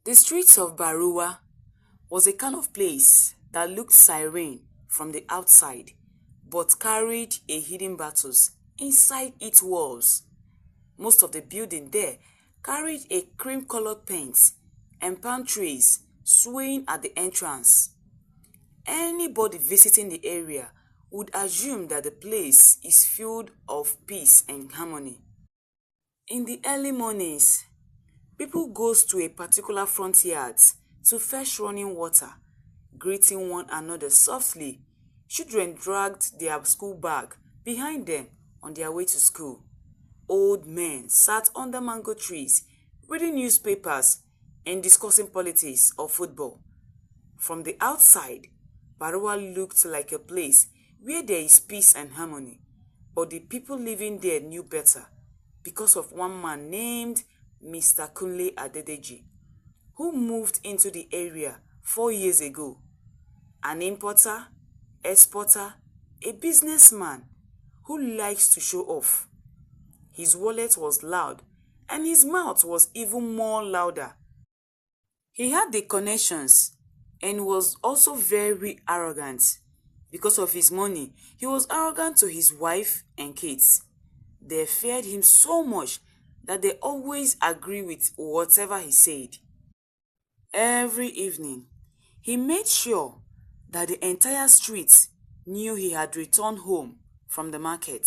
The streets of Baruwa was a kind of place that looked serene from the outside but carried a hidden battles inside its walls. Most of the building there carried a cream-colored paint and palm trees swaying at the entrance. Anybody visiting the area would assume that the place is filled of peace and harmony. In the early mornings, people goes to a particular front yard to fetch running water, greeting one another softly. Children dragged their school bag behind them on their way to school. Old men sat under mango trees, reading newspapers and discussing politics or football. From the outside, Baruwa looked like a place where there is peace and harmony, but the people living there knew better because of one man named Mr Kunle, who moved into the area 4 years ago. An importer, exporter, a businessman who likes to show off. His wallet was loud and his mouth was even more louder. He had the connections and was also very arrogant. Because of his money, he was arrogant to his wife and kids. They feared him so much that they always agree with whatever he said. Every evening, he made sure that the entire street knew he had returned home from the market.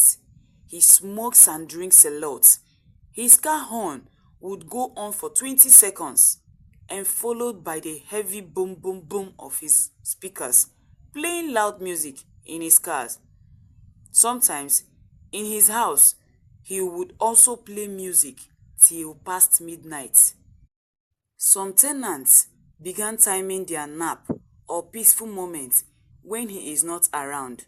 He smokes and drinks a lot. His car horn would go on for 20 seconds and followed by the heavy boom boom boom of his speakers, playing loud music in his cars. Sometimes, in his house, he would also play music till past midnight. Some tenants began timing their nap or peaceful moments when he is not around.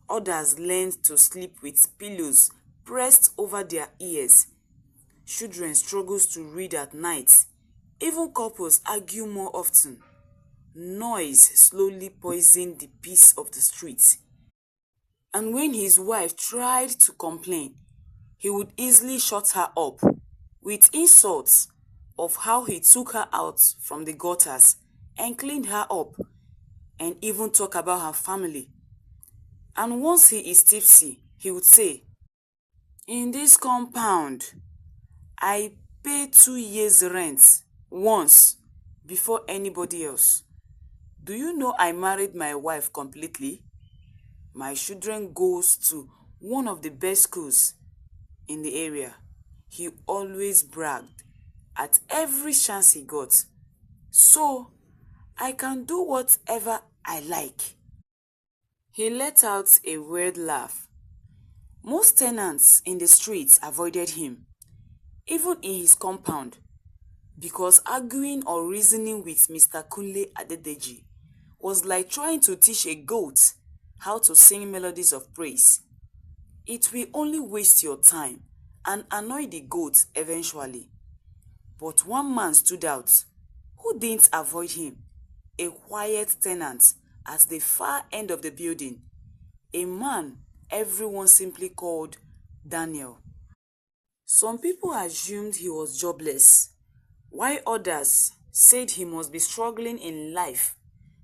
Others learned to sleep with pillows pressed over their ears. Children struggle to read at night. Even couples argue more often. Noise slowly poisoned the peace of the streets. And when his wife tried to complain, he would easily shut her up with insults of how he took her out from the gutters and cleaned her up, and even talk about her family. And once he is tipsy, he would say, "In this compound, I pay 2 years rent once before anybody else. Do you know I married my wife completely? My children goes to one of the best schools in the area." He always bragged at every chance he got. "So, I can do whatever I like." He let out a weird laugh. Most tenants in the streets avoided him, even in his compound, because arguing or reasoning with Mr Kunle was like trying to teach a goat how to sing melodies of praise. It will only waste your time and annoy the goat eventually. But one man stood out, who didn't avoid him, a quiet tenant at the far end of the building, a man everyone simply called Daniel. Some people assumed he was jobless, while others said he must be struggling in life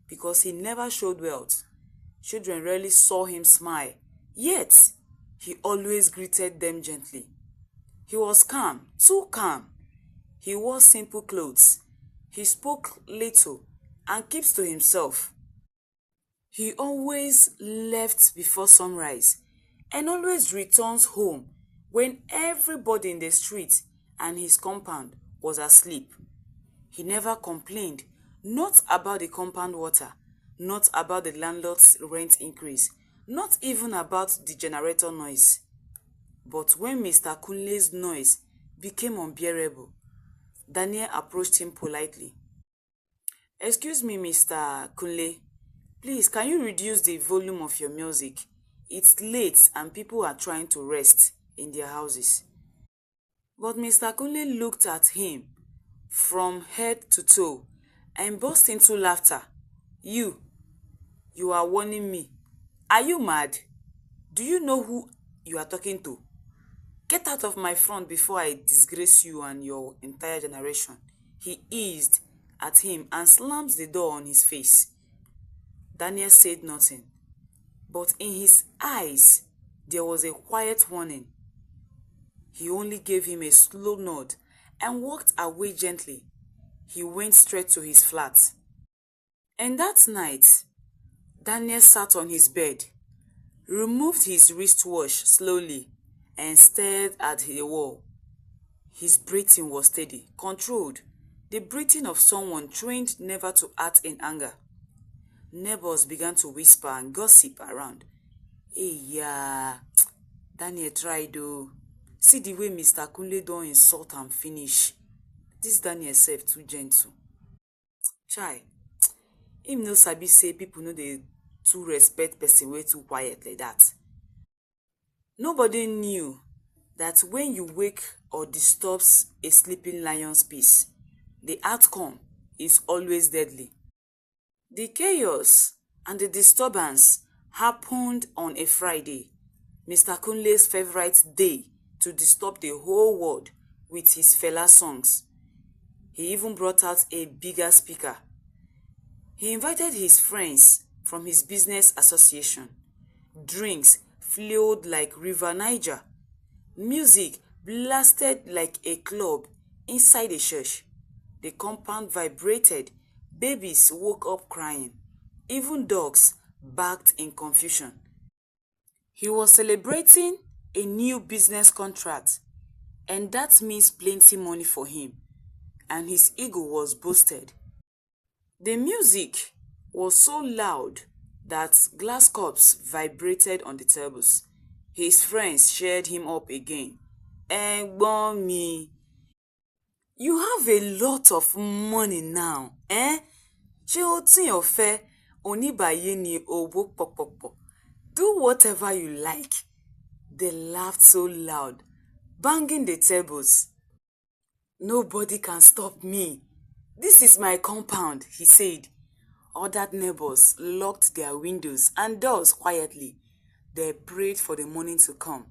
because he never showed wealth. Children rarely saw him smile, yet he always greeted them gently. He was calm, too calm. He wore simple clothes. He spoke little and keeps to himself. He always left before sunrise and always returns home when everybody in the street and his compound was asleep. He never complained, not about the compound water, not about the landlord's rent increase, not even about the generator noise. But when Mr. Kunle's noise became unbearable, Daniel approached him politely. "Excuse me, Mr. Kunle, please can you reduce the volume of your music? It's late and people are trying to rest in their houses." But Mr. Kunle looked at him from head to toe and burst into laughter. You are warning me. Are you mad? Do you know who you are talking to? Get out of my front before I disgrace you and your entire generation." He eased at him and slams the door on his face. Daniel said nothing, but in his eyes there was a quiet warning. He only gave him a slow nod and walked away gently. He went straight to his flat. And that night, Daniel sat on his bed, removed his wristwatch slowly, and stared at the wall. His breathing was steady, controlled, the breathing of someone trained never to act in anger. Neighbors began to whisper and gossip around. Hey, yeah, Daniel tried though. See the way Mr Kunle don't insult and finish. This Daniel self too gentle. Chai, him no sabi say people no dey too respect person wey too quiet like that. Nobody knew that when you wake or disturbs a sleeping lion's peace, the outcome is always deadly. The chaos and the disturbance happened on a Friday, Mr. Kunle's favorite day to disturb the whole world with his fella songs. He even brought out a bigger speaker. He invited his friends from his business association. Drinks flowed like River Niger. Music blasted like a club inside a church. The compound vibrated. Babies woke up crying. Even dogs barked in confusion. He was celebrating a new business contract, and that means plenty money for him, and his ego was boosted. The music was so loud that glass cups vibrated on the tables. His friends cheered him up again. Ẹ̀gbọ́n mi, you have a lot of money now, eh? Ṣé o tí o fẹ́ oníbàyé ni owó pọ̀pọ̀pọ̀? Do whatever you like. They laughed so loud, banging the tables. Nobody can stop me. This is my compound, he said. Other neighbors locked their windows and doors quietly. They prayed for the morning to come.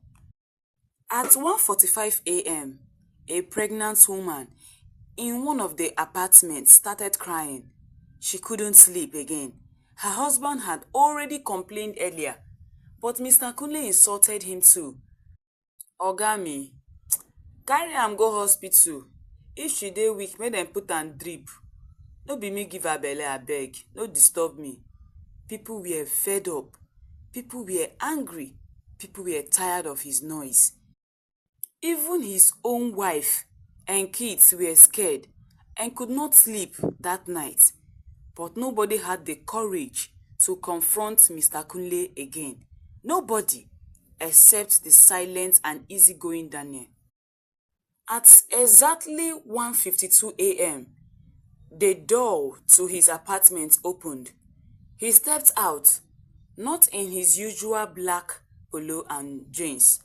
At 1:45 a.m., a pregnant woman in one of the apartments started crying. She couldn't sleep again. Her husband had already complained earlier, but Mr. Kunle insulted him too. Oga mi, carry am go hospital. If she dey weak, make dem put am drip. No be me give her belle abeg, no disturb me. People were fed up. People were angry. People were tired of his noise. Even his own wife and kids were scared and could not sleep that night. But nobody had the courage to confront Mr. Kunle again. Nobody, except the silent and easygoing Daniel. At exactly 1:52 a.m., the door to his apartment opened. He stepped out, not in his usual black polo and jeans,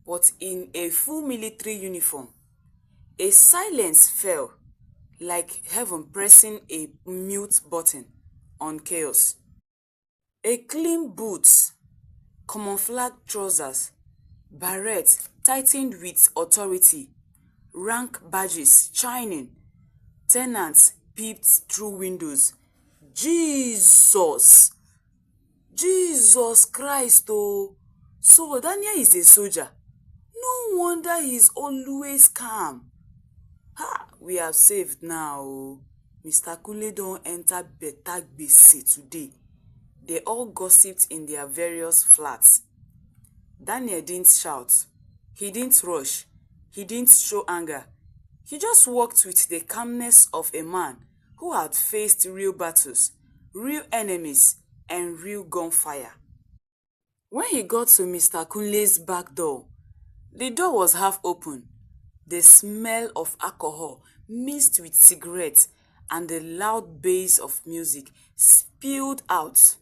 but in a full military uniform. A silence fell, like heaven pressing a mute button on chaos. A clean boots, camouflage trousers, beret tightened with authority, rank badges shining, tenants peeped through windows. Jesus Christ, oh! So Daniel is a soldier. No wonder he's always calm. Ha! We are saved now. Mr. Kunle don't enter better gbese today. They all gossiped in their various flats. Daniel didn't shout. He didn't rush. He didn't show anger. He just walked with the calmness of a man who had faced real battles, real enemies, and real gunfire. When he got to Mr. Kunle's back door, the door was half open. The smell of alcohol mixed with cigarettes and the loud bass of music spilled out.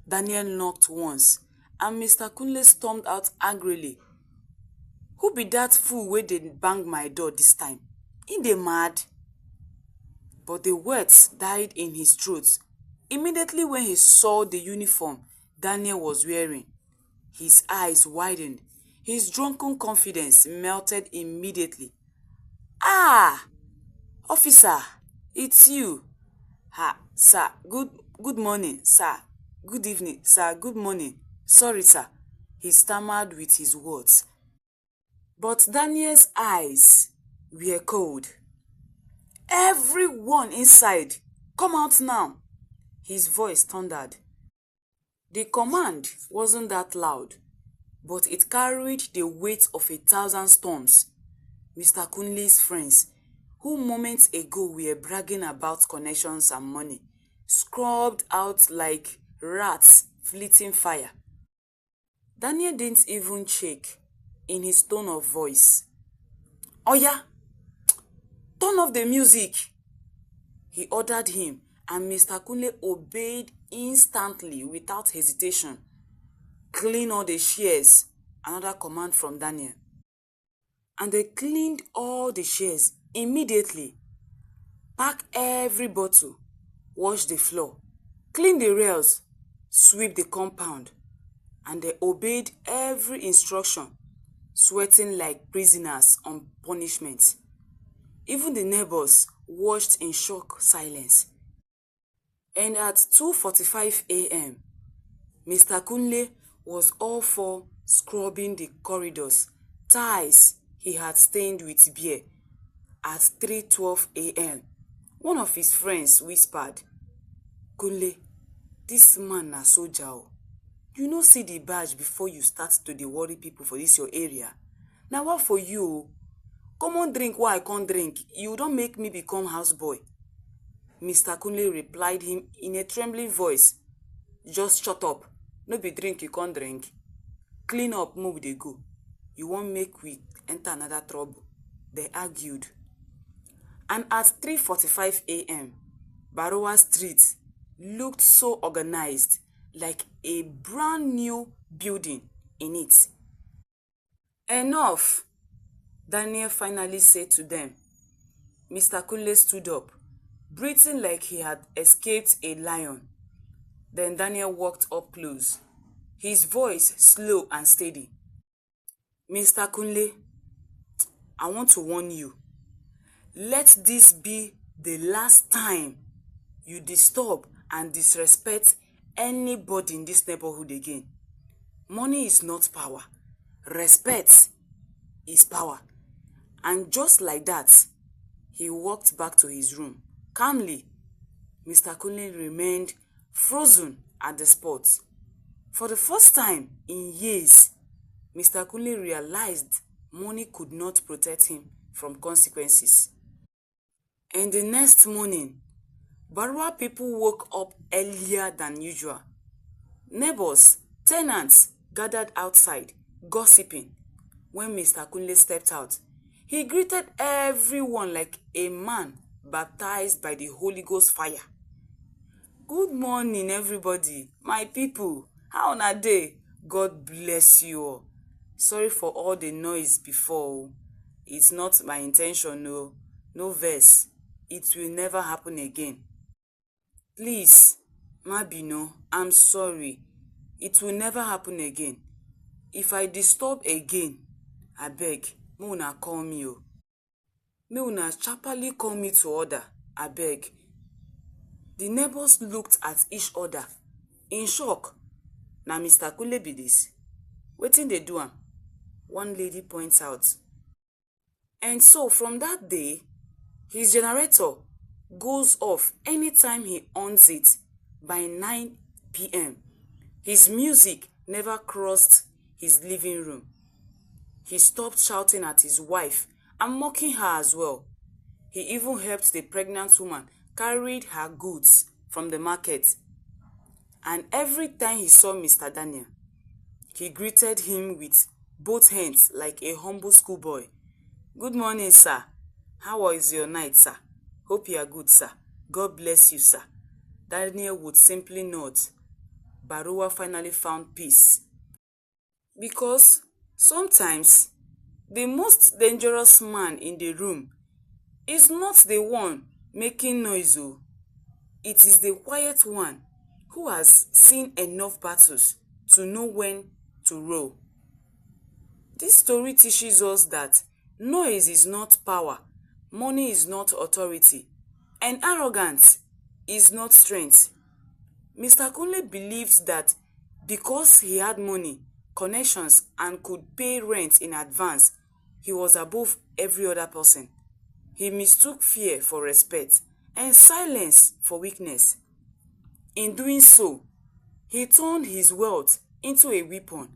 Daniel knocked once, and Mr. Kunle stormed out angrily. Who be that fool wey dey bang my door this time? He dey mad? But the words died in his throat immediately when he saw the uniform Daniel was wearing. His eyes widened. His drunken confidence melted immediately. Ah! Officer, it's you. Ha, sir, good morning, sir. Good evening, sir, good morning. Sorry, sir. He stammered with his words. But Daniel's eyes were cold. Everyone inside, come out now. His voice thundered. The command wasn't that loud, but it carried the weight of 1,000 storms. Mr. Kunle's friends, who moments ago were bragging about connections and money, scrubbed out like rats fleeting fire. Daniel didn't even shake in his tone of voice. Oya, turn off the music, he ordered him, and Mr. Kunle obeyed instantly without hesitation. Clean all the chairs, another command from Daniel. And they cleaned all the chairs immediately. Pack every bottle, wash the floor, clean the rails, sweep the compound. And they obeyed every instruction, sweating like prisoners on punishment. Even the neighbors watched in shocked silence. And at 2:45 a.m., Mr. Kunle was all for scrubbing the corridors, tiles he had stained with beer. At 3:12 a.m., one of his friends whispered, Kunle, this man na soldier o. You no see the badge before you start to dey worry people for this your area. Now what for you? Come on drink while I can't drink. You don't make me become houseboy. Mr. Kunle replied him in a trembling voice. Just shut up. No be drink you can't drink. Clean up, move they go. You won't make we enter another trouble. They argued. And at 3:45 a.m., Barowa Street looked so organized, like a brand new building in it. Enough, Daniel finally said to them. Mr. Kunle stood up, breathing like he had escaped a lion. Then Daniel walked up close, his voice slow and steady. Mr. Kunle, I want to warn you. Let this be the last time you disturb and disrespect anybody in this neighborhood again. Money is not power. Respect is power. And just like that, he walked back to his room. Calmly, Mr. Kunle remained frozen at the spot. For the first time in years, Mr. Kunle realized money could not protect him from consequences. And the next morning, Barowa people woke up earlier than usual. Neighbors, tenants gathered outside, gossiping. When Mr. Kunle stepped out, he greeted everyone like a man baptized by the Holy Ghost fire. Good morning, everybody. My people, how na dey? God bless you all. Sorry for all the noise before. It's not my intention, no. No verse. It will never happen again. Please, Mabino, I'm sorry. It will never happen again. If I disturb again, I beg, may una call me o. May una sharply call me to order, I beg. The neighbors looked at each other in shock. Na Mr. Kunle be this. Wetin dey do am? One lady points out. And so from that day, his generator goes off anytime he owns it by 9 p.m. His music never crossed his living room. He stopped shouting at his wife and mocking her as well. He even helped the pregnant woman carry her goods from the market. And every time he saw Mr. Daniel, he greeted him with both hands like a humble schoolboy. Good morning, sir. How was your night, sir? Hope you are good, sir. God bless you, sir. Daniel would simply nod. Barowa finally found peace. Because sometimes the most dangerous man in the room is not the one making noise. It is the quiet one who has seen enough battles to know when to roll. This story teaches us that noise is not power, Money is not authority, and arrogance is not strength. Mr. Kunle believed that because he had money, connections, and could pay rent in advance, he was above every other person. He mistook fear for respect and silence for weakness. In doing so, he turned his wealth into a weapon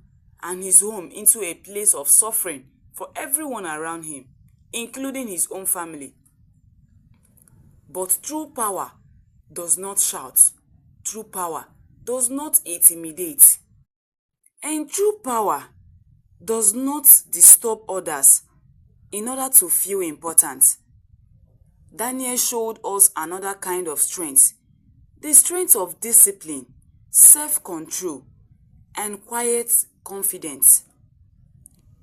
and his home into a place of suffering for everyone around him, including his own family. But true power does not shout. True power does not intimidate. And true power does not disturb others in order to feel important. Daniel showed us another kind of strength, the strength of discipline, self-control, and quiet confidence.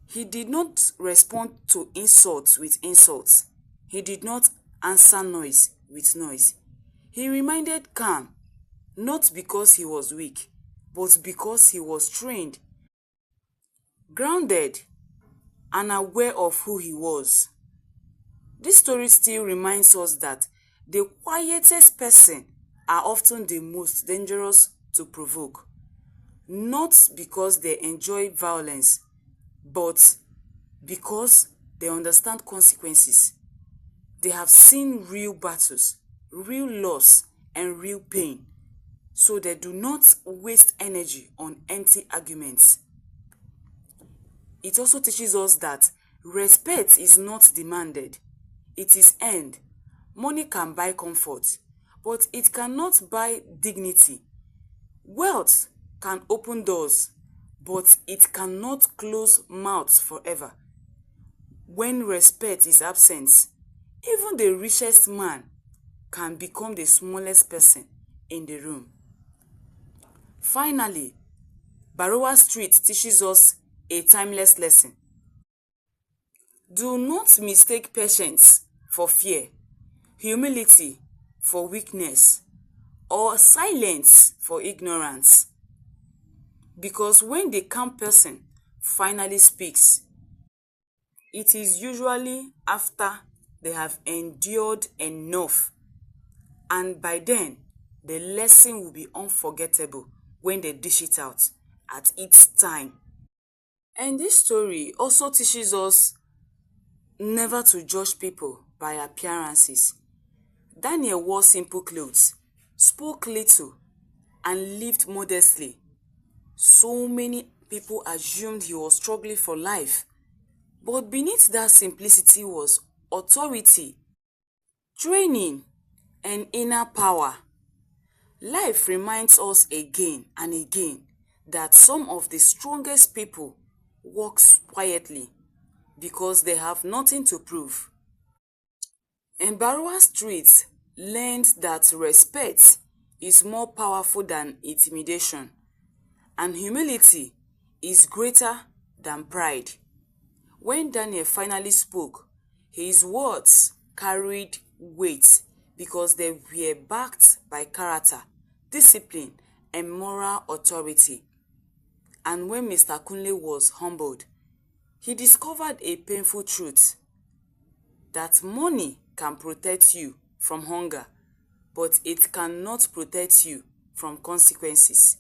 He did not respond to insults with insults. He did not answer noise with noise. He remained calm, not because he was weak, but because he was trained, grounded, and aware of who he was. This story still reminds us that the quietest person are often the most dangerous to provoke, not because they enjoy violence, but because they understand consequences. They have seen real battles, real loss, and real pain, so they do not waste energy on empty arguments. It also teaches us that respect is not demanded, it is earned. Money can buy comfort, but it cannot buy dignity. Wealth can open doors, but it cannot close mouths forever. When respect is absent, even the richest man can become the smallest person in the room. Finally, Barowa Street teaches us a timeless lesson. Do not mistake patience for fear, humility for weakness, or silence for ignorance. Because when the calm person finally speaks, it is usually after they have endured enough, and by then the lesson will be unforgettable when they dish it out at its time. And this story also teaches us never to judge people by appearances. Daniel wore simple clothes, spoke little, and lived modestly. So many people assumed he was struggling for life. But beneath that simplicity was authority, training, and inner power. Life reminds us again and again that some of the strongest people walk quietly because they have nothing to prove. And Barowa Street learned that respect is more powerful than intimidation, and humility is greater than pride. When Daniel finally spoke, his words carried weight because they were backed by character, discipline, and moral authority. And when Mr. Kunle was humbled, he discovered a painful truth, that money can protect you from hunger, but it cannot protect you from consequences.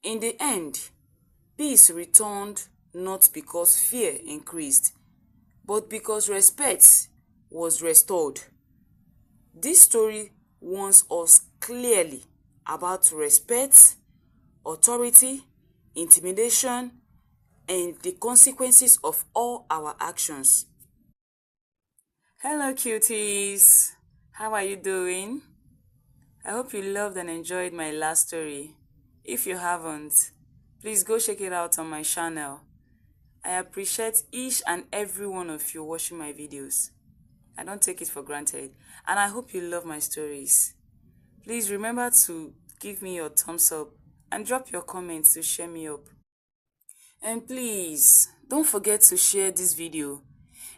In the end, peace returned not because fear increased, but because respect was restored. This story warns us clearly about respect, authority, intimidation, and the consequences of all our actions. Hello cuties, how are you doing? I hope you loved and enjoyed my last story. If you haven't, please go check it out on my channel. I appreciate each and every one of you watching my videos. I don't take it for granted, and I hope you love my stories. Please remember to give me your thumbs up and drop your comments to cheer me up. And please, don't forget to share this video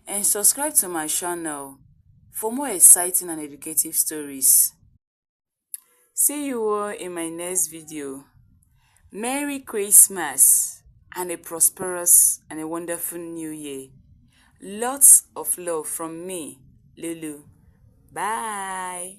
and subscribe to my channel for more exciting and educative stories. See you all in my next video. Merry Christmas and a prosperous and a wonderful new year. Lots of love from me, Lulu. Bye.